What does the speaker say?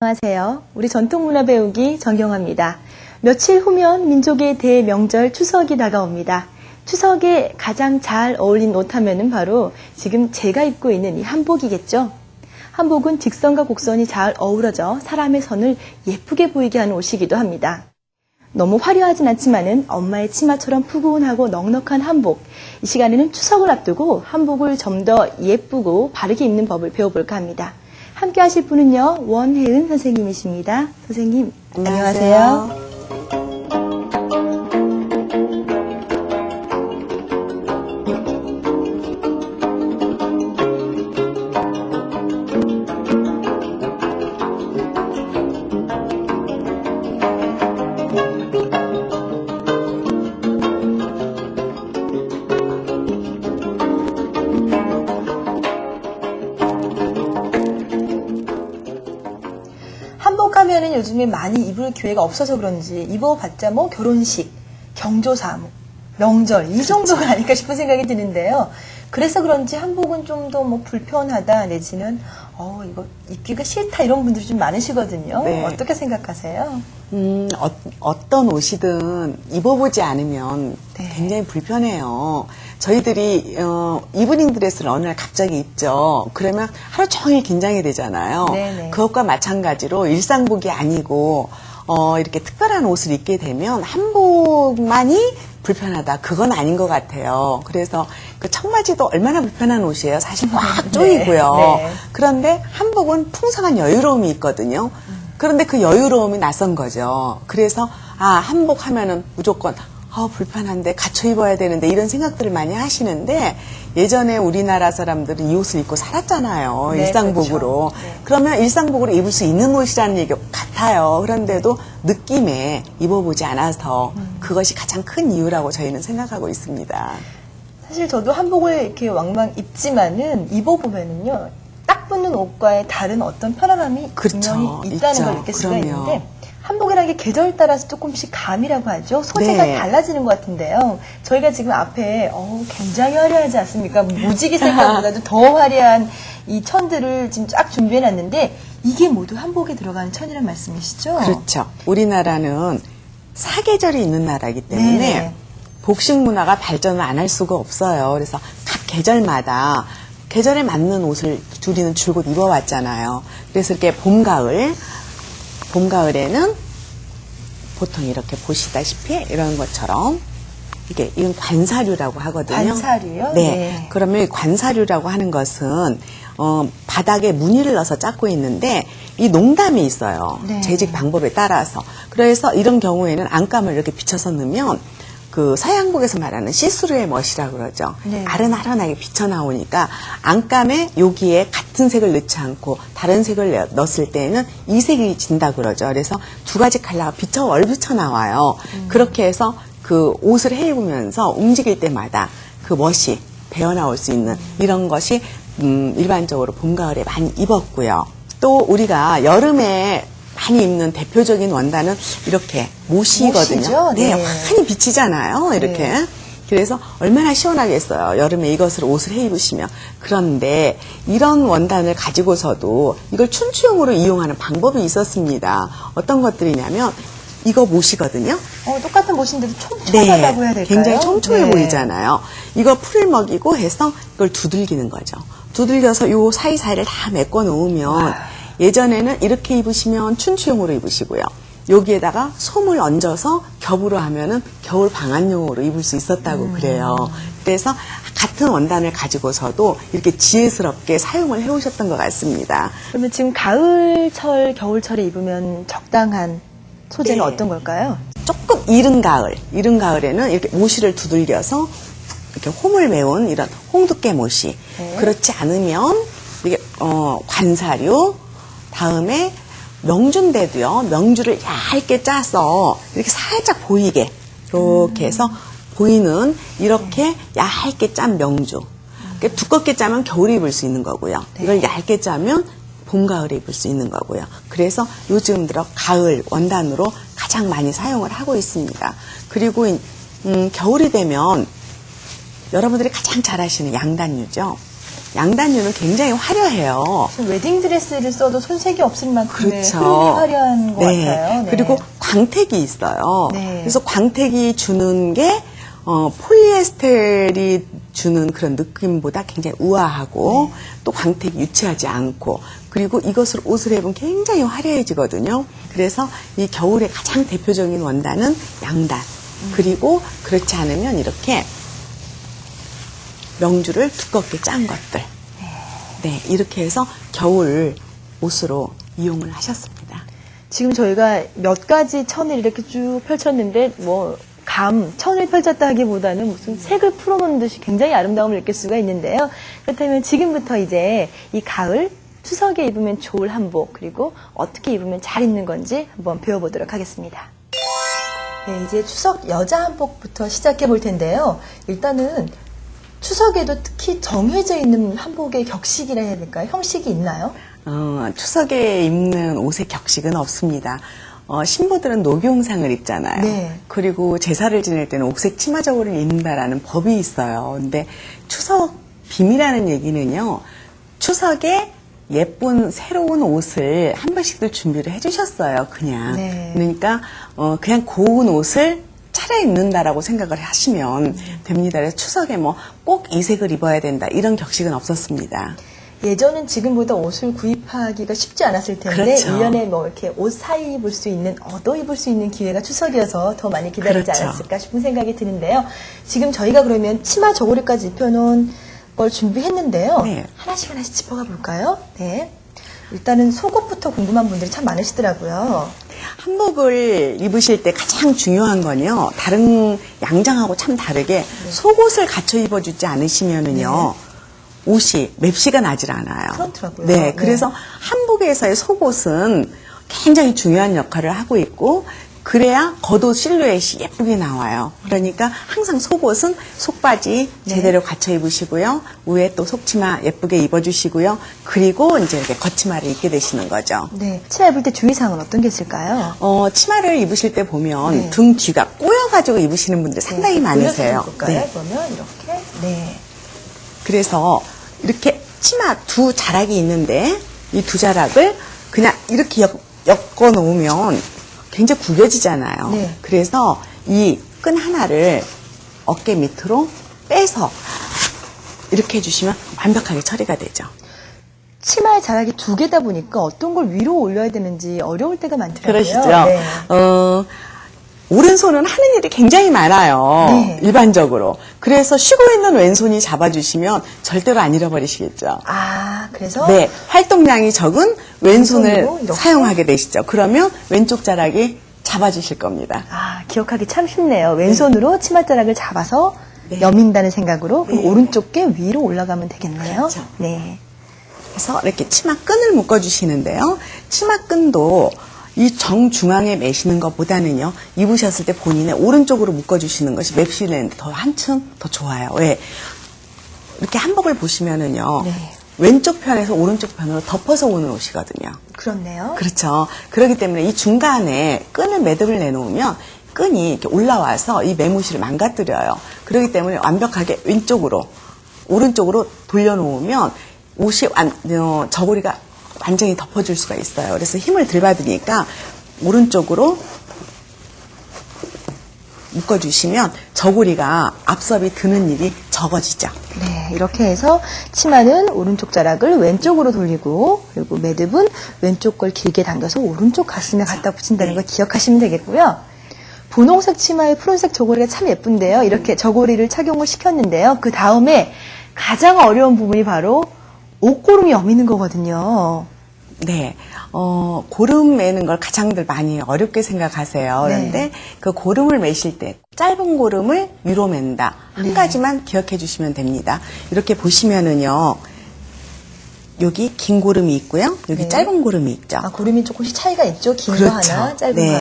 안녕하세요. 우리 전통문화 배우기 정경화입니다. 며칠 후면 민족의 대명절 추석이 다가옵니다. 추석에 가장 잘 어울린 옷 하면은 바로 지금 제가 입고 있는 이 한복이겠죠. 한복은 직선과 곡선이 잘 어우러져 사람의 선을 예쁘게 보이게 하는 옷이기도 합니다. 너무 화려하진 않지만은 엄마의 치마처럼 푸근하고 넉넉한 한복. 이 시간에는 추석을 앞두고 한복을 좀 더 예쁘고 바르게 입는 법을 배워볼까 합니다. 함께 하실 분은요, 원혜은 선생님이십니다. 선생님, 안녕하세요. 한복하면은 요즘에 많이 입을 기회가 없어서 그런지 입어봤자 뭐 결혼식, 경조사, 명절 이 정도가 아닐까 싶은 생각이 드는데요. 그래서 그런지 한복은 좀 더 뭐 불편하다 내지는 이거 입기가 싫다 이런 분들이 좀 많으시거든요. 네. 어떻게 생각하세요? 어떤 옷이든 입어보지 않으면 네. 굉장히 불편해요. 저희들이 이브닝 드레스를 어느 날 갑자기 입죠. 그러면 하루 종일 긴장이 되잖아요. 네네. 그것과 마찬가지로 일상복이 아니고 이렇게 특별한 옷을 입게 되면 한복만이 불편하다. 그건 아닌 것 같아요. 그래서 그 청바지도 얼마나 불편한 옷이에요. 사실 꽉 조이고요. 네, 네. 그런데 한복은 풍성한 여유로움이 있거든요. 그런데 그 여유로움이 낯선 거죠. 그래서 한복 하면은 무조건 불편한데 갖춰 입어야 되는데 이런 생각들을 많이 하시는데 예전에 우리나라 사람들은 이 옷을 입고 살았잖아요. 네, 일상복으로. 그렇죠. 네. 그러면 일상복으로 입을 수 있는 옷이라는 얘기 같아요. 그런데도 느낌에 입어보지 않아서 그것이 가장 큰 이유라고 저희는 생각하고 있습니다. 사실 저도 한복을 이렇게 왕왕 입지만은 입어보면은요, 딱 붙는 옷과의 다른 어떤 편안함이 그렇죠. 분명히 있다는 있죠. 걸 느낄 수가 그럼요. 있는데, 한복이라는 게 계절 따라서 조금씩 감이라고 하죠. 소재가 네. 달라지는 것 같은데요. 저희가 지금 앞에 굉장히 화려하지 않습니까? 무지개 색깔보다도 더 화려한 이 천들을 지금 쫙 준비해놨는데 이게 모두 한복에 들어가는 천이란 말씀이시죠? 그렇죠. 우리나라는 사계절이 있는 나라이기 때문에 네. 복식 문화가 발전을 안 할 수가 없어요. 그래서 각 계절마다 계절에 맞는 옷을 우리는 줄곧 입어왔잖아요. 그래서 이렇게 봄가을에는 보통 이렇게 보시다시피 이런 것처럼 이건 관사류라고 하거든요. 관사류요? 네. 네. 그러면 이 관사류라고 하는 것은 바닥에 무늬를 넣어서 짰고 있는데 이 농담이 있어요. 네. 재직 방법에 따라서. 그래서 이런 경우에는 안감을 이렇게 비춰서 넣으면 그 서양복에서 말하는 시스루의 멋이라고 그러죠. 네. 아른아른하게 비쳐 나오니까 안감에 여기에 같은 색을 넣지 않고 다른 색을 넣었을 때는 이 색이 진다 그러죠. 그래서 두 가지 컬러가 얼비쳐 나와요. 그렇게 해서 그 옷을 해 입으면서 움직일 때마다 그 멋이 배어나올 수 있는 이런 것이 일반적으로 봄, 가을에 많이 입었고요. 또 우리가 여름에 많이 입는 대표적인 원단은 이렇게 모시거든요. 모시죠? 네, 네. 환히 비치잖아요. 이렇게. 네. 그래서 얼마나 시원하겠어요. 여름에 이것을 옷을 해 입으시면. 그런데 이런 원단을 가지고서도 이걸 춘추용으로 이용하는 방법이 있었습니다. 어떤 것들이냐면 이거 모시거든요. 똑같은 모신데도 촘촘하다고 해야 될까요? 굉장히 촘촘해 네. 보이잖아요. 이거 풀을 먹이고 해서 이걸 두들기는 거죠. 두들겨서 요 사이사이를 다 메꿔 놓으면 예전에는 이렇게 입으시면 춘추용으로 입으시고요. 여기에다가 솜을 얹어서 겹으로 하면은 겨울 방한용으로 입을 수 있었다고 그래요. 그래서 같은 원단을 가지고서도 이렇게 지혜스럽게 사용을 해오셨던 것 같습니다. 그러면 지금 가을철, 겨울철에 입으면 적당한 소재는 네. 어떤 걸까요? 조금 이른 가을에는 이렇게 모시를 두들겨서 이렇게 홈을 메운 이런 홍두깨 모시. 네. 그렇지 않으면 이게 관사류, 다음에 명주인데도요. 명주를 얇게 짜서 이렇게 살짝 보이게 이렇게 해서 보이는 이렇게 얇게 짠 명주. 그러니까 두껍게 짜면 겨울에 입을 수 있는 거고요. 네. 이걸 얇게 짜면 봄, 가을에 입을 수 있는 거고요. 그래서 요즘 들어 가을 원단으로 가장 많이 사용을 하고 있습니다. 그리고 겨울이 되면 여러분들이 가장 잘 아시는 양단류죠. 양단류는 굉장히 화려해요. 무슨 웨딩드레스를 써도 손색이 없을 만큼의 그렇죠. 흐름이 화려한 것 네. 같아요. 네. 그리고 광택이 있어요. 네. 그래서 광택이 주는 게 폴리에스테르이 주는 그런 느낌보다 굉장히 우아하고 네. 또 광택이 유치하지 않고 그리고 이것을 옷을 입으면 굉장히 화려해지거든요. 그래서 이 겨울의 가장 대표적인 원단은 양단. 그리고 그렇지 않으면 이렇게 명주를 두껍게 짠 것들. 네, 이렇게 해서 겨울 옷으로 이용을 하셨습니다. 지금 저희가 몇 가지 천을 이렇게 쭉 펼쳤는데 천을 펼쳤다 하기보다는 무슨 색을 풀어놓는 듯이 굉장히 아름다움을 느낄 수가 있는데요. 그렇다면 지금부터 이제 이 가을 추석에 입으면 좋을 한복 그리고 어떻게 입으면 잘 입는 건지 한번 배워보도록 하겠습니다. 네, 이제 추석 여자 한복부터 시작해 볼 텐데요. 일단은 추석에도 특히 정해져 있는 한복의 격식이라 해야 될까요? 형식이 있나요? 추석에 입는 옷의 격식은 없습니다. 신부들은 녹용상을 입잖아요. 네. 그리고 제사를 지낼 때는 옥색 치마 저고리를 입는다라는 법이 있어요. 근데 추석 빔이라는 얘기는요. 추석에 예쁜 새로운 옷을 한 벌씩들 준비를 해주셨어요. 그냥. 네. 그러니까 그냥 고운 옷을 차려입는다라고 생각을 하시면 됩니다. 그래서 추석에 꼭 이 색을 입어야 된다 이런 격식은 없었습니다. 예전은 지금보다 옷을 구입하기가 쉽지 않았을 텐데 그렇죠. 1년에 이렇게 옷 사이 입을 수 있는 얻어 입을 수 있는 기회가 추석이어서 더 많이 기다리지 그렇죠. 않았을까 싶은 생각이 드는데요. 지금 저희가 그러면 치마 저고리까지 입혀놓은 걸 준비했는데요. 네. 하나씩 짚어가 볼까요? 네. 일단은 속옷부터 궁금한 분들이 참 많으시더라고요. 한복을 입으실 때 가장 중요한 건요. 다른 양장하고 참 다르게 속옷을 갖춰 입어주지 않으시면은요. 옷이 맵시가 나질 않아요. 그렇더라고요. 네, 네. 그래서 한복에서의 속옷은 굉장히 중요한 역할을 하고 있고 그래야 겉옷 실루엣이 예쁘게 나와요. 그러니까 항상 속옷은 속바지 제대로 갖춰 입으시고요. 위에 또 속치마 예쁘게 입어주시고요. 그리고 이제 이렇게 겉치마를 입게 되시는 거죠. 네. 치마 입을 때 주의사항은 어떤 게 있을까요? 치마를 입으실 때 보면 네. 등 뒤가 꼬여가지고 입으시는 분들이 상당히 많으세요. 볼까요? 그러면 이렇게. 네. 그래서 이렇게 치마 두 자락이 있는데 이 두 자락을 그냥 이렇게 엮어 놓으면 굉장히 구겨지잖아요. 네. 그래서 이 끈 하나를 어깨 밑으로 빼서 이렇게 해주시면 완벽하게 처리가 되죠. 치마의 자락이 두 개다 보니까 어떤 걸 위로 올려야 되는지 어려울 때가 많더라고요. 그러시죠? 네. 오른손은 하는 일이 굉장히 많아요. 네. 일반적으로. 그래서 쉬고 있는 왼손이 잡아주시면 절대로 안 잃어버리시겠죠. 아, 그래서 네, 활동량이 적은 왼손을 왼손으로 이렇게? 사용하게 되시죠. 그러면 왼쪽 자락이 잡아주실 겁니다. 기억하기 참 쉽네요. 왼손으로 치맛자락을 잡아서 네. 여민다는 생각으로 그럼 네. 오른쪽 게 위로 올라가면 되겠네요. 그렇죠. 네. 그래서 이렇게 치마끈을 묶어주시는데요. 치마끈도 이 정중앙에 매시는 것보다는요, 입으셨을 때 본인의 오른쪽으로 묶어주시는 것이 맵시는데 더 한층 더 좋아요. 왜? 이렇게 한복을 보시면은요, 네. 왼쪽 편에서 오른쪽 편으로 덮어서 오는 옷이거든요. 그렇네요. 그렇죠. 그렇기 때문에 이 중간에 끈을 매듭을 내놓으면 끈이 이렇게 올라와서 이 매무시를 망가뜨려요. 그렇기 때문에 완벽하게 왼쪽으로, 오른쪽으로 돌려놓으면 옷이 저고리가 완전히 덮어줄 수가 있어요. 그래서 힘을 덜 받으니까 오른쪽으로 묶어주시면 저고리가 앞섭이 드는 일이 적어지죠. 네, 이렇게 해서 치마는 오른쪽 자락을 왼쪽으로 돌리고 그리고 매듭은 왼쪽 걸 길게 당겨서 오른쪽 가슴에 갖다 붙인다는 걸 기억하시면 되겠고요. 분홍색 치마에 푸른색 저고리가 참 예쁜데요. 이렇게 저고리를 착용을 시켰는데요. 그 다음에 가장 어려운 부분이 바로 옷고름이 여미는 거거든요. 네, 고름 매는 걸 가장들 많이 어렵게 생각하세요. 그런데 네. 그 고름을 매실 때 짧은 고름을 위로 맨다. 한 네. 가지만 기억해 주시면 됩니다. 이렇게 보시면은요, 여기 긴 고름이 있고요. 여기 네. 짧은 고름이 있죠. 고름이 조금씩 차이가 있죠. 긴 거 그렇죠. 하나, 짧은 네. 거